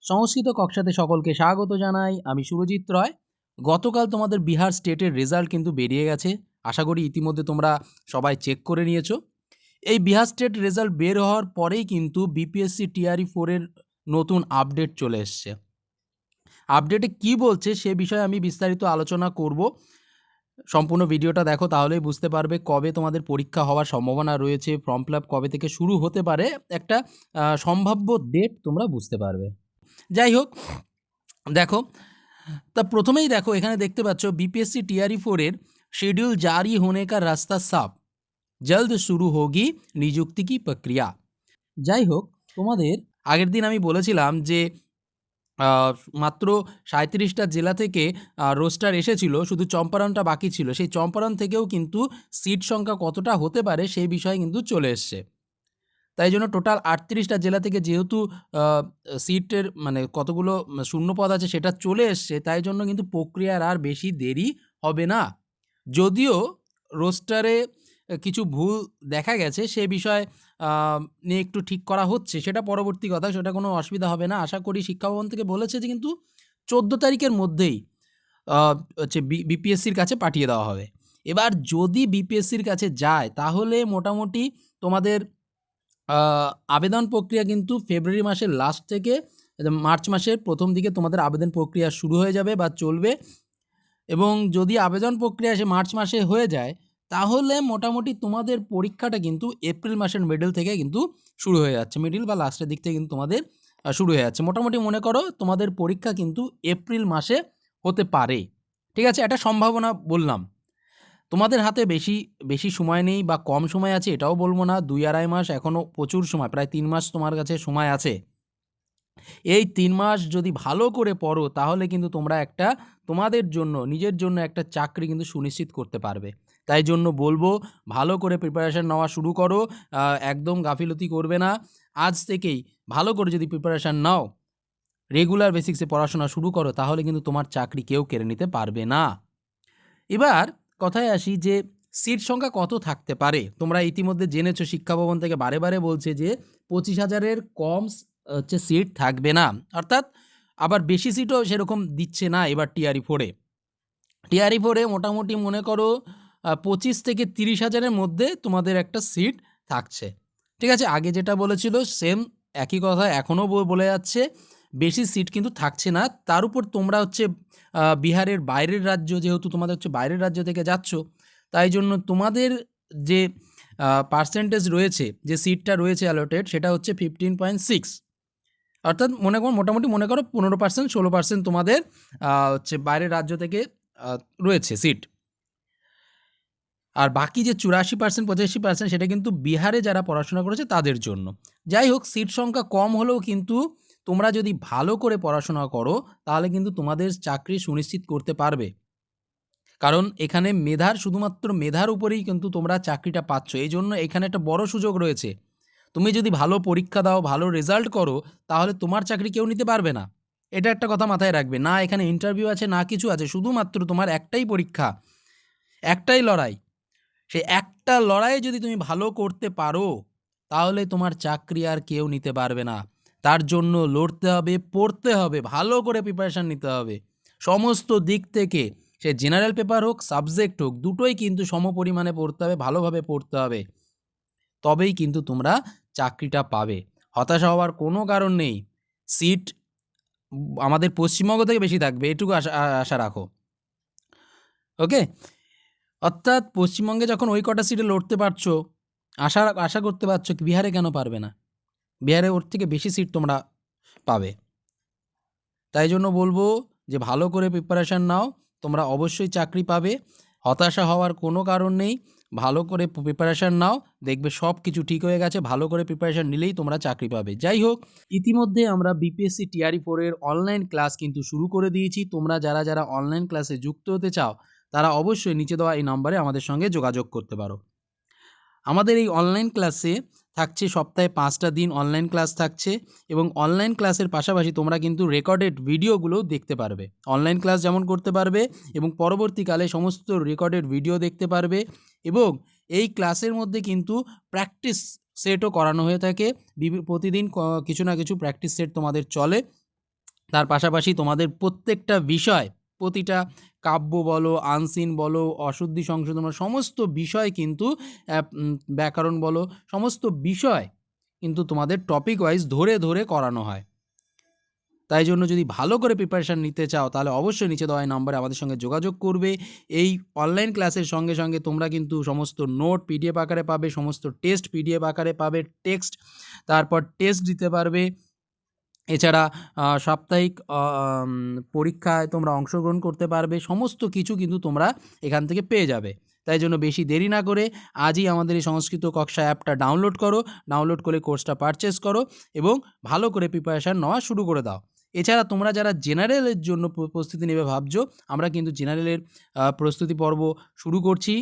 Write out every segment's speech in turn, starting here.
সংস্কৃত কক্ষাতে সকলকে স্বাগত জানাই। আমি সুরজিৎ রয়। গতকাল তোমাদের বিহার স্টেটের রেজাল্ট কিন্তু বেরিয়ে গেছে। আশা করি ইতিমধ্যে তোমরা সবাই চেক করে নিয়েছো। এই বিহার স্টেট রেজাল্ট বের হওয়ার পরেই কিন্তু বিপিএসসি টিআরই 4 এর নতুন আপডেট চলে এসছে। আপডেটে কি বলছে সে বিষয়ে আমি বিস্তারিত আলোচনা করব। সম্পূর্ণ ভিডিওটা দেখো, তাহলেই বুঝতে পারবে কবে তোমাদের পরীক্ষা হওয়ার সম্ভাবনা রয়েছে, ফর্ম ফিল আপ কবে থেকে শুরু হতে পারে, একটা সম্ভাব্য ডেট তোমরা বুঝতে পারবে। যাই হোক, দেখো, তা প্রথমেই দেখো এখানে দেখতে পাচ্ছ बीपीएससी टीआरई 4 এর शेड्यूल जारी होने का रास्ता साफ, जल्द शुरू होगी नियुक्ति की प्रक्रिया। যাই হোক, তোমাদের আগের দিন আমি বলেছিলাম যে মাত্র 37টা জেলা থেকে রোস্টার এসেছিল, শুধু চম্পারণটা বাকি ছিল। সেই চম্পারণ থেকেও কিন্তু সিট সংখ্যা কতটা হতে পারে সেই বিষয়ে কিন্তু চলে এসছে। তাই জন্য টোটাল 38টা জেলা থেকে যেহেতু সিটের মানে কতগুলো শূন্যপদ আছে সেটা চলে এসছে, তাই জন্য কিন্তু প্রক্রিয়ার আর বেশি দেরি হবে না। যদিও রোস্টারে কিছু ভুল দেখা গেছে, সে বিষয় নিয়ে একটু ঠিক করা হচ্ছে, সেটা পরবর্তী কথা, সেটা কোনো অসুবিধা হবে না। আশা করি শিক্ষা ভবন থেকে বলেছে যে কিন্তু 14 তারিখের মধ্যেই হচ্ছে বিপিএসসির কাছে পাঠিয়ে দেওয়া হবে। এবার যদি বিপিএসসির কাছে যায় তাহলে মোটামুটি তোমাদের আবেদন প্রক্রিয়া কিন্তু ফেব্রুয়ারি মাসের লাস্ট থেকে মার্চ মাসের প্রথম দিকে তোমাদের আবেদন প্রক্রিয়া শুরু হয়ে যাবে বা চলবে। এবং যদি আবেদন প্রক্রিয়া সে মার্চ মাসে হয়ে যায় তাহলে মোটামুটি তোমাদের পরীক্ষাটা কিন্তু এপ্রিল মাসের মিডল থেকে কিন্তু শুরু হয়ে যাচ্ছে, মিডল বা লাস্টের দিক থেকে কিন্তু তোমাদের শুরু হয়ে যাচ্ছে। মোটামুটি মনে করো তোমাদের পরীক্ষা কিন্তু এপ্রিল মাসে হতে পারে। ঠিক আছে, একটা সম্ভাবনা বললাম। তোমাদের হাতে বেশি বেশি সময় নেই বা কম সময় আছে এটাও বলবো না, 2-2.5 মাস, এখনও প্রচুর সময়, প্রায় 3 মাস তোমার কাছে সময় আছে। এই 3 মাস যদি ভালো করে পড়ো তাহলে কিন্তু তোমরা একটা তোমাদের জন্য নিজের জন্য একটা চাকরি কিন্তু সুনিশ্চিত করতে পারবে। তাই জন্য বলবো ভালো করে প্রিপারেশান নেওয়া শুরু করো, একদম গাফিলতি করবে না। আজ থেকেই ভালো করে যদি প্রিপারেশান নাও, রেগুলার বেসিক্সে পড়াশোনা শুরু করো, তাহলে কিন্তু তোমার চাকরি কেউ কেড়ে নিতে পারবে না। এবার কথায় আসি যে সিট সংখ্যা কত থাকতে পারে। তোমরা ইতিমধ্যে জেনেছো, শিক্ষা ভবন থেকে বারে বারে বলছে যে 25,000-এর কম হচ্ছে সিট থাকবে না, অর্থাৎ আবার বেশি সিটও সেরকম দিচ্ছে না এবার টিআরই 4-এ। টিআরই 4-এ মোটামুটি মনে করো 25 থেকে 30,000-এর মধ্যে তোমাদের একটা সিট থাকছে। ঠিক আছে, আগে যেটা বলেছিল সেম একই কথা এখনও বলে যাচ্ছে, বেশি সিট কিন্তু থাকছে না। তার উপর তোমরা হচ্ছে বিহারের বাইরের রাজ্য, যেহেতু তোমাদের হচ্ছে বাইরের রাজ্য থেকে যাচ্ছ, তাই জন্য তোমাদের যে পার্সেন্টেজ রয়েছে, যে সিটটা রয়েছে অ্যালোটেড, সেটা হচ্ছে 15.6, অর্থাৎ মোটামুটি মনে করো 15%, 16% তোমাদের হচ্ছে বাইরের রাজ্য থেকে রয়েছে সিট। আর বাকি যে 84%, 85% সেটা কিন্তু বিহারে যারা পড়াশোনা করেছে তাদের জন্য। যাই হোক, সিট সংখ্যা কম হলেও কিন্তু তোমরা যদি ভালো করে পড়াশোনা করো তাহলে কিন্তু তোমাদের চাকরি সুনিশ্চিত করতে পারবে। কারণ এখানে শুধুমাত্র মেধার উপরেই কিন্তু তোমরা চাকরিটা পাচ্ছ। এই জন্য এখানে একটা বড় সুযোগ রয়েছে। তুমি যদি ভালো পরীক্ষা দাও, ভালো রেজাল্ট করো, তাহলে তোমার চাকরি কেউ নিতে পারবে না। এটা একটা কথা মাথায় রাখবে। না এখানে ইন্টারভিউ আছে, না কিছু আছে, শুধুমাত্র তোমার একটাই পরীক্ষা, একটাই লড়াই। সেই একটা লড়াইয়ে যদি তুমি ভালো করতে পারো তাহলে তোমার চাকরি আর কেউ নিতে পারবে না। তার জন্য লড়তে হবে, পড়তে হবে, ভালো করে প্রিপারেশান নিতে হবে সমস্ত দিক থেকে। সে জেনারেল পেপার হোক, সাবজেক্ট হোক, দুটোই কিন্তু সমপরিমাণে পড়তে হবে, ভালোভাবে পড়তে হবে, তবেই কিন্তু তোমরা চাকরিটা পাবে। হতাশা হওয়ার কোনো কারণ নেই। সিট আমাদের পশ্চিমবঙ্গ থেকে বেশি থাকবে, এটুকু আশা রাখো। ওকে, অর্থাৎ পশ্চিমবঙ্গে যখন ওই কটা সিটে লড়তে পারছো, আশা করতে পারছো কি বিহারে কেন পারবে না? বিহারে ওর থেকে বেশি সিট তোমরা পাবে। তাই জন্য বলবো যে ভালো করে প্রিপারেশান নাও, তোমরা অবশ্যই চাকরি পাবে। হতাশা হওয়ার কোনো কারণ নেই, ভালো করে প্রিপারেশান নাও, দেখবে সব কিছু ঠিক হয়ে গেছে। ভালো করে প্রিপারেশান নিলেই তোমরা চাকরি পাবে। যাই হোক, ইতিমধ্যে আমরা বিপিএসসি টিআরই 4-এর অনলাইন ক্লাস কিন্তু শুরু করে দিয়েছি। তোমরা যারা যারা অনলাইন ক্লাসে যুক্ত হতে চাও তারা অবশ্যই নিচে দেওয়া এই নম্বরে আমাদের সঙ্গে যোগাযোগ করতে পারো। আমাদের এই অনলাইন ক্লাসে থাকছে সপ্তাহে 5টা দিন অনলাইন ক্লাস থাকছে, এবং অনলাইন ক্লাসের পাশাপাশি তোমরা কিন্তু রেকর্ডেড ভিডিওগুলোও দেখতে পারবে। অনলাইন ক্লাস যেমন করতে পারবে এবং পরবর্তীকালে সমস্ত রেকর্ডেড ভিডিও দেখতে পারবে, এবং এই ক্লাসের মধ্যে কিন্তু প্র্যাকটিস সেটও করানো হয়ে থাকে। প্রতিদিন কিছু না কিছু প্র্যাকটিস সেট তোমাদের চলে। তার পাশাপাশি তোমাদের প্রত্যেকটা বিষয়, প্রতিটা কাব্য বলো, আনসিন বলো, অশুদ্ধি সংশোধন বলো, সমস্ত বিষয় কিন্তু ব্যাকরণ বলো, সমস্ত বিষয় কিন্তু তোমাদের টপিক ওয়াইজ ধরে ধরে করানো হয়। তাই জন্য যদি ভালো করে প্রিপারেশান নিতে চাও তাহলে অবশ্যই নিচে দেওয়া নাম্বারে আমাদের সঙ্গে যোগাযোগ করবে। এই অনলাইন ক্লাসের সঙ্গে সঙ্গে তোমরা কিন্তু সমস্ত নোট পিডিএফ আকারে পাবে, সমস্ত টেস্ট পিডিএফ আকারে পাবে, টেক্সট, তারপর টেস্ট দিতে পারবে। এছাড়া সাপ্তাহিক পরীক্ষায় তোমরা অংশগ্রহণ করতে পারবে। সমস্ত কিছু কিন্তু তোমরা এখান থেকে পেয়ে যাবে। তাই জন্য বেশি দেরি না করে আজই আমাদের এই সংস্কৃত কক্ষা অ্যাপটা ডাউনলোড করো, ডাউনলোড করে কোর্সটা পারচেস করো এবং ভালো করে প্রিপারেশান নেওয়া শুরু করে দাও। এছাড়া তোমরা যারা জেনারেলের জন্য প্রস্তুতি নেবে ভাবছো, আমরা কিন্তু জেনারেলের প্রস্তুতি পর্ব শুরু করছি।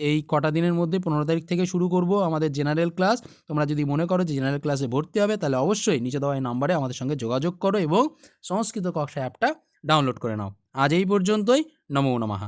এই কটা দিনের মধ্যে 15 তারিখ থেকে শুরু করব আমাদের জেনারেল ক্লাস। তোমরা যদি মনে করো যে জেনারেল ক্লাসে ভর্তি হবে তাহলে অবশ্যই নিচে দেওয়া এই নাম্বারে আমাদের সঙ্গে যোগাযোগ করো এবং সংস্কৃত কক্ষা অ্যাপটা ডাউনলোড করে নাও। আজ এই পর্যন্তই। নমো নমঃ।